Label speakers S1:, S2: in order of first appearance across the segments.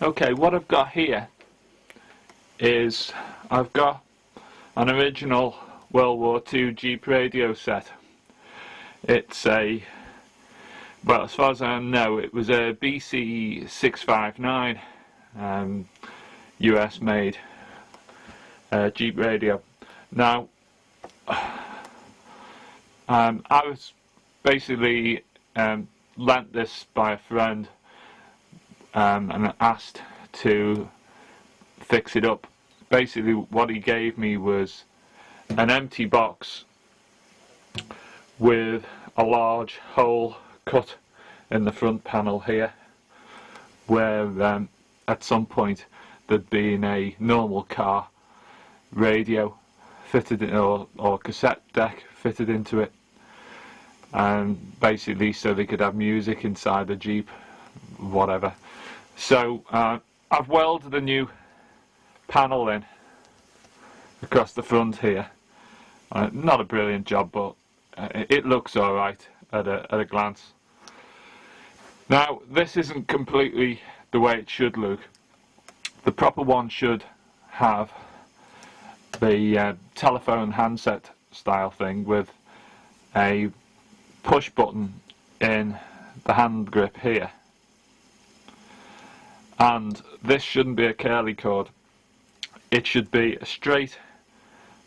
S1: Okay, what I've got here is I've got an original World War II Jeep radio set. It's a, well, as far as I know, it was a BC659 US made Jeep radio. Now, I was basically lent this by a friend and asked to fix it up. Basically what he gave me was an empty box with a large hole cut in the front panel here, where at some point there'd been a normal car radio fitted in, or cassette deck fitted into it, and basically so they could have music inside the Jeep, whatever. So I've welded a new panel in across the front here. Not a brilliant job, but it looks alright at a glance. Now, this isn't completely the way it should look. The proper one should have the telephone handset style thing with a push button in the hand grip here. And this shouldn't be a curly cord. It should be a straight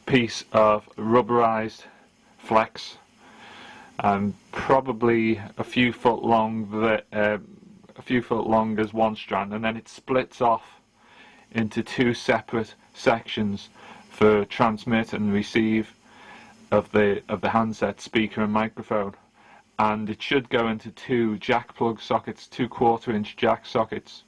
S1: piece of rubberized flex, probably a few foot long as one strand, and then it splits off into two separate sections for transmit and receive of the handset speaker and microphone. And it should go into two jack plug sockets, 2¼ inch jack sockets.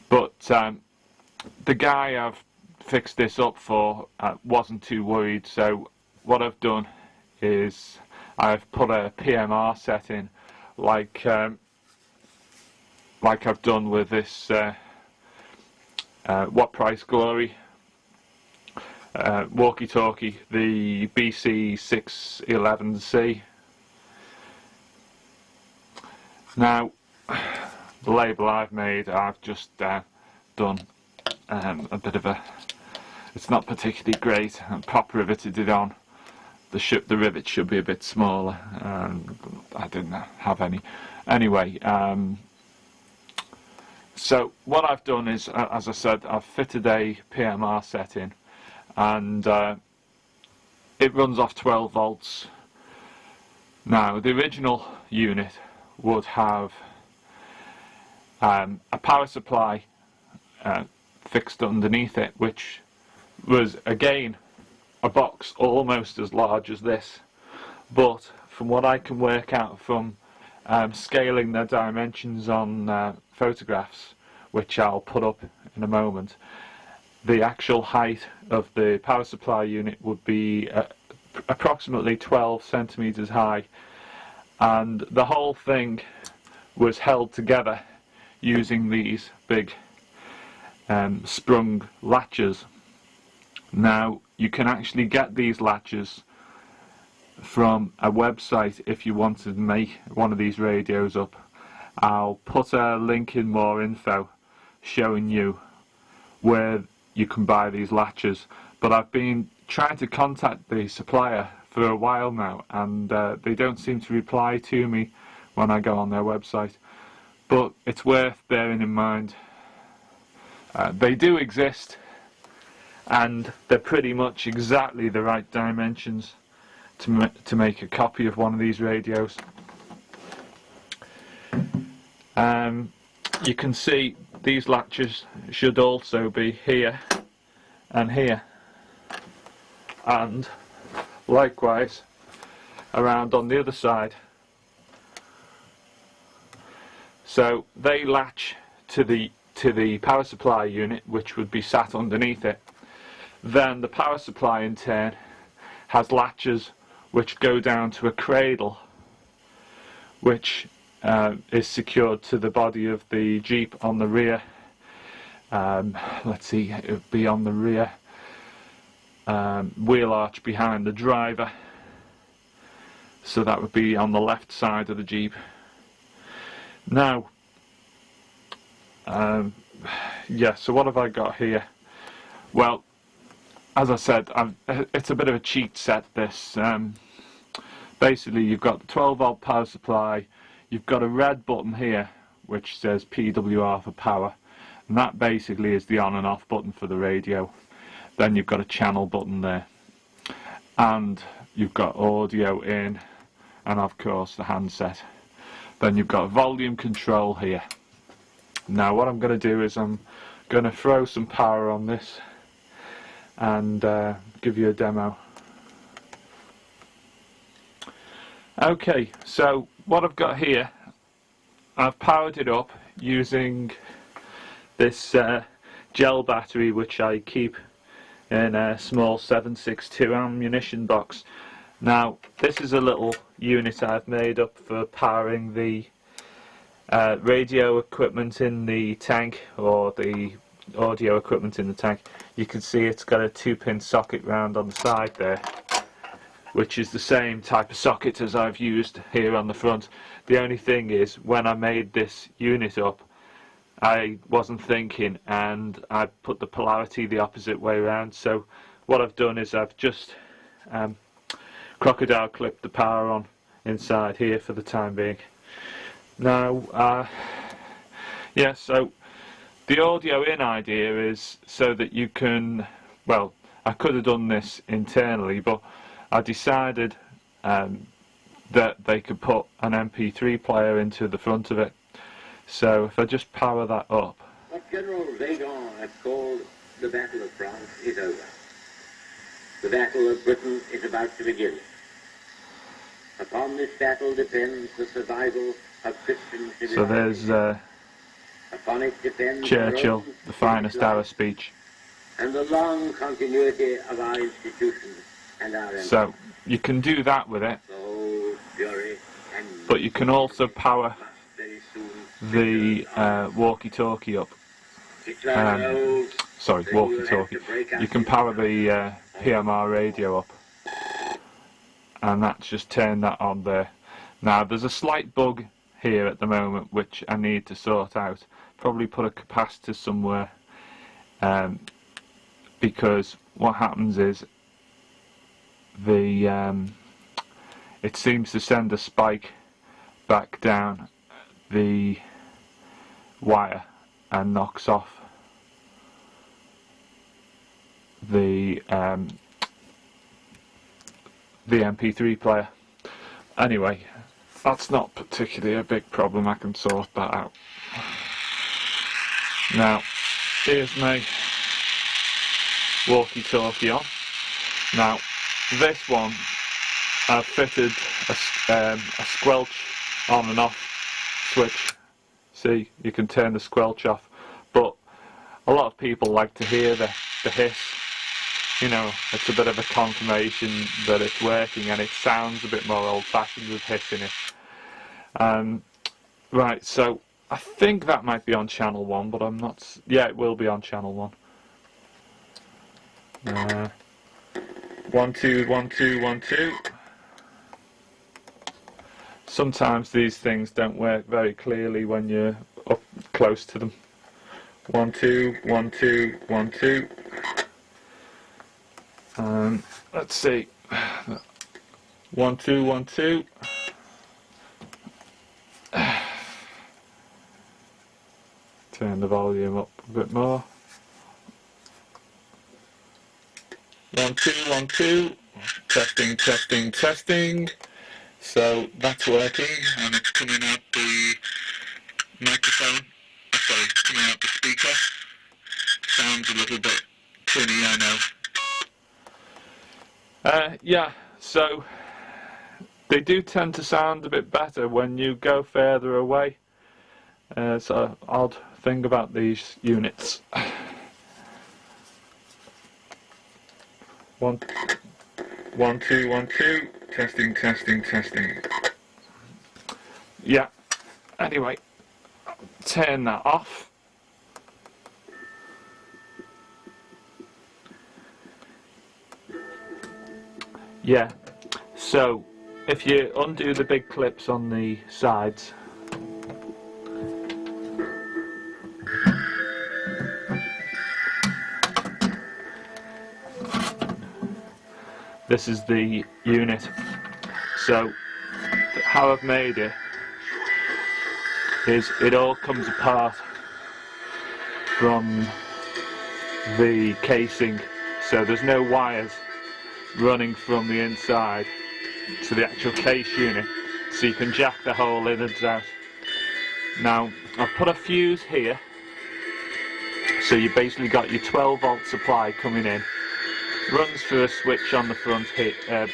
S1: But the guy I've fixed this up for wasn't too worried, so what I've done is I've put a PMR set in, like I've done with this What Price Glory walkie-talkie, the BC611C. Now, the label I've made, I've just done a bit of a, it's not particularly great, and pop riveted it on. The rivet should be a bit smaller, I didn't have any. Anyway, so what I've done is, as I said, I've fitted a PMR set in, and it runs off 12 volts. Now, the original unit would have a power supply fixed underneath it, which was again a box almost as large as this, but from what I can work out from scaling the dimensions on photographs, which I'll put up in a moment, the actual height of the power supply unit would be approximately 12 centimeters high, and the whole thing was held together using these big sprung latches. Now, you can actually get these latches from a website if you want to make one of these radios up. I'll put a link in more info showing you where you can buy these latches, but I've been trying to contact the supplier for a while now, and they don't seem to reply to me when I go on their website, but it's worth bearing in mind. They do exist, and they're pretty much exactly the right dimensions to make a copy of one of these radios. You can see these latches should also be here and here, and likewise around on the other side. So they latch to the power supply unit, which would be sat underneath it. Then the power supply in turn has latches which go down to a cradle, which is secured to the body of the Jeep on the rear. Let's see, it would be on the rear wheel arch behind the driver, so that would be on the left side of the Jeep. Now, yeah, so what have I got here? Well, as I said, it's a bit of a cheat set, this. Basically, you've got the 12 volt power supply, you've got a red button here which says PWR for power, and that basically is the on and off button for the radio. Then you've got a channel button there, and you've got audio in, and of course the handset. Then you've got volume control here. Now what I'm going to do is I'm going to throw some power on this and give you a demo. Okay, so what I've got here, I've powered it up using this gel battery which I keep in a small 762 ammunition box. Now this is a little unit I've made up for powering the radio equipment in the tank, or the audio equipment in the tank. You can see it's got a 2-pin socket round on the side there, which is the same type of socket as I've used here on the front. The only thing is, when I made this unit up, I wasn't thinking, and I put the polarity the opposite way around. So what I've done is I've just crocodile clipped the power on inside here for the time being. Now, yeah, so the audio in idea is so that you can, well, I could have done this internally, but I decided that they could put an MP3 player into the front of it. So if I just power that up.
S2: What General Weygand has called the Battle of France is over. The Battle of Britain is about to begin. Upon this battle depends the survival of Christian civilization.
S1: So there's
S2: upon it depends
S1: Churchill, the finest hour speech.
S2: And the long continuity of our institutions and our empire.
S1: So you can do that with it, but you can also power the walkie-talkie up. Sorry, walkie-talkie. You can power the PMR radio up, and that's just turned that on there. Now there's a slight bug here at the moment which I need to sort out. Probably put a capacitor somewhere, because what happens is the it seems to send a spike back down the wire and knocks off the MP3 player. Anyway, that's not particularly a big problem, I can sort that out. Now, here's my walkie-talkie on. Now, this one, I've fitted a squelch on and off switch. See, you can turn the squelch off, but a lot of people like to hear the hiss. You know, it's a bit of a confirmation that it's working, and it sounds a bit more old-fashioned with hiss in it. Right, so I think that might be on channel 1, but I'm not. Yeah, it will be on channel 1. 1 2 1 2 1 2. Sometimes these things don't work very clearly when you're up close to them. 1 2 1 2 1 2. Let's see. 1 2 1 2. Turn the volume up a bit more. 1 2 1 2. Testing, testing, testing. So that's working, and it's coming out the microphone. Sorry, it's coming out the speaker. Sounds a little bit tinny, I know. Yeah, so they do tend to sound a bit better when you go further away. It's an odd thing about these units. 1 2 1 2. Testing, testing, testing. Yeah. Anyway, turn that off. Yeah. So, if you undo the big clips on the sides, this is the unit. So how I've made it is it all comes apart from the casing, so there's no wires running from the inside to the actual case unit, so you can jack the whole innards out. Now I've put a fuse here, so you basically got your 12 volt supply coming in, runs through a switch on the front here,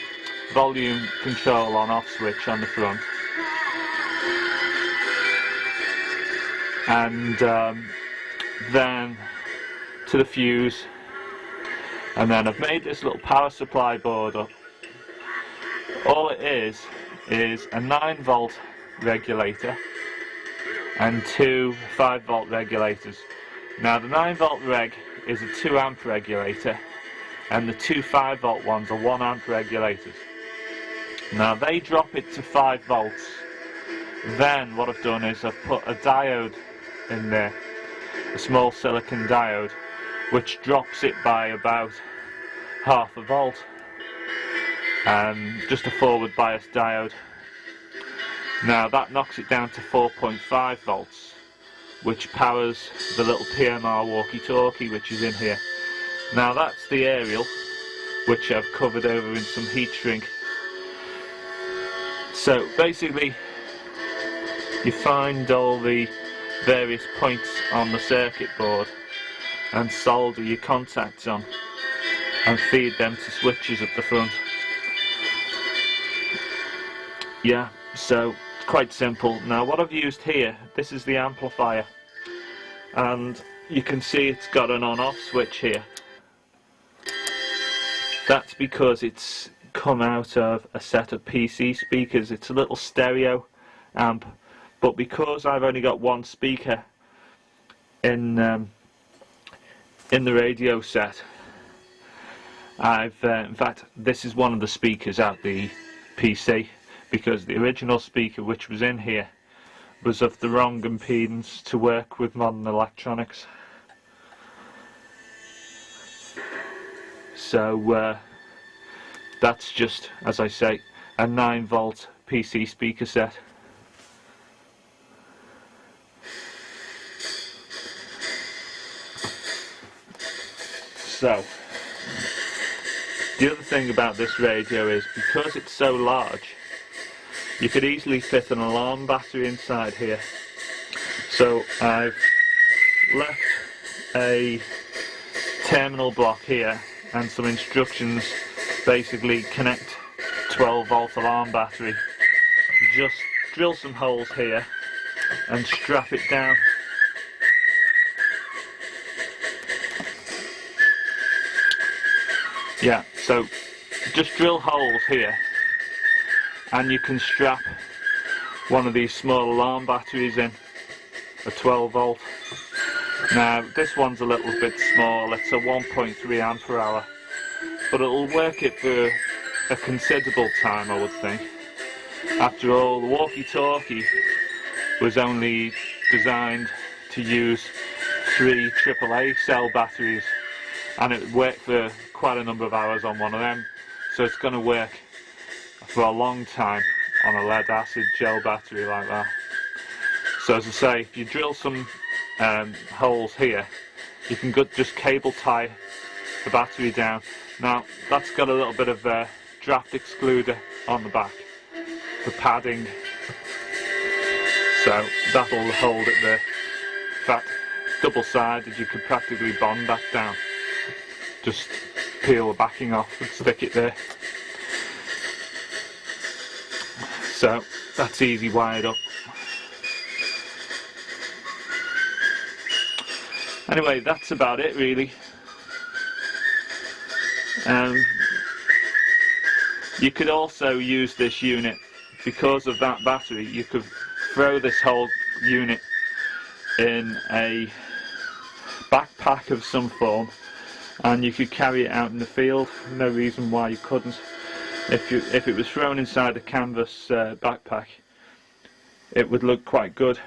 S1: volume control on off switch on the front, and then to the fuse, and then I've made this little power supply board up. All it is a 9 volt regulator and 2 5 volt regulators. Now the 9 volt reg is a 2 amp regulator, and the 2 5 volt ones are 1 amp regulators. Now they drop it to 5 volts. Then what I've done is I've put a diode in there, a small silicon diode, which drops it by about half a volt, and just a forward bias diode. Now that knocks it down to 4.5 volts, which powers the little PMR walkie-talkie which is in here. Now that's the aerial, which I've covered over in some heat shrink. So basically you find all the various points on the circuit board and solder your contacts on and feed them to switches at the front. Yeah, so it's quite simple. Now what I've used here, this is the amplifier, and you can see it's got an on-off switch here. That's because it's come out of a set of PC speakers. It's a little stereo amp, but because I've only got one speaker in the radio set, I've in fact this is one of the speakers out the PC, because the original speaker which was in here was of the wrong impedance to work with modern electronics. So that's just, as I say, a 9 volt PC speaker set. So the other thing about this radio is, because it's so large, you could easily fit an alarm battery inside here. So I've left a terminal block here and some instructions. Basically connect 12 volt alarm battery, just drill some holes here and strap it down. Yeah, so just drill holes here and you can strap one of these small alarm batteries in, a 12 volt. Now this one's a little bit small, it's a 1.3 ampere hour, but it'll work it for a considerable time, I would think. After all, the walkie-talkie was only designed to use 3 AAA cell batteries, and it worked for quite a number of hours on one of them, so it's going to work for a long time on a lead acid gel battery like that. So as I say, if you drill some holes here, you can just cable tie the battery down. Now that's got a little bit of draft excluder on the back for padding, so that'll hold it there. In fact, double sided, you could practically bond that down. Just peel the backing off and stick it there. So that's easy wired up. Anyway, that's about it really. You could also use this unit, because of that battery, you could throw this whole unit in a backpack of some form and you could carry it out in the field. No reason why you couldn't. If it was thrown inside a canvas backpack, it would look quite good.